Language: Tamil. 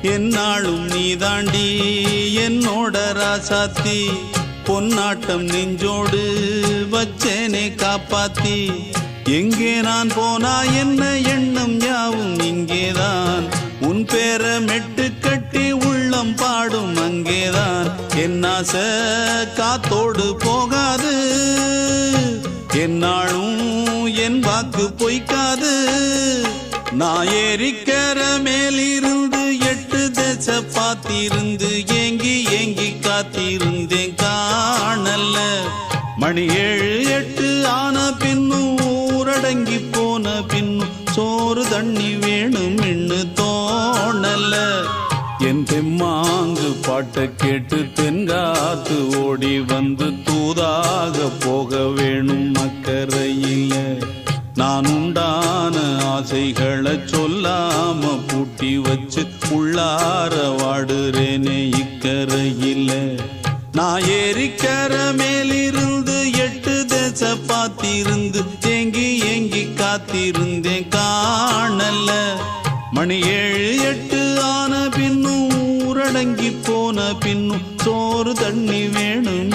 என்னாலும் நீதாண்டி என்னோட ராசாத்தி பொன்னாட்டம் நெஞ்சோடு வச்சேனே காப்பாத்தி எங்கே நான் போனா என்ன எண்ணம் யாவும் இங்கேதான் உன் பேர மெட்டு கட்டி உள்ளம் பாடும் அங்கேதான் என் ஆசை காத்தோடு போகாது என்னாலும் என் வாக்கு பொய்க்காது நான் ஏறிக்கர மேலிருந்து 8 தேச பார்த்திருந்து ஏங்கி ஏங்கி காத்திருந்தேன் காணல்ல மணி 7 8 ஆன பின்னும் ஊரடங்கி போன பின்னும் சோறு தண்ணி வேணும் இன்னு தோணல என் தெம்மாங்கு பாட்டை கேட்டு தென்காத்து ஓடி வந்து தூதாக போக வேணும் அக்கறையில நான் உண்டான ஆசைகளை சொல்லாம பூட்டி வச்சு உள்ளார வாடுறேனே இக்கரையில நான் ஏறிக்கர மேலிருந்து 8 தேச பார்த்திருந்து ஏங்கி ஏங்கி காத்திருந்தேன் காணல மணி 7 8 ஆன பின்னும் ஊரடங்கி போன பின்னும் சோறு தண்ணி வேணும்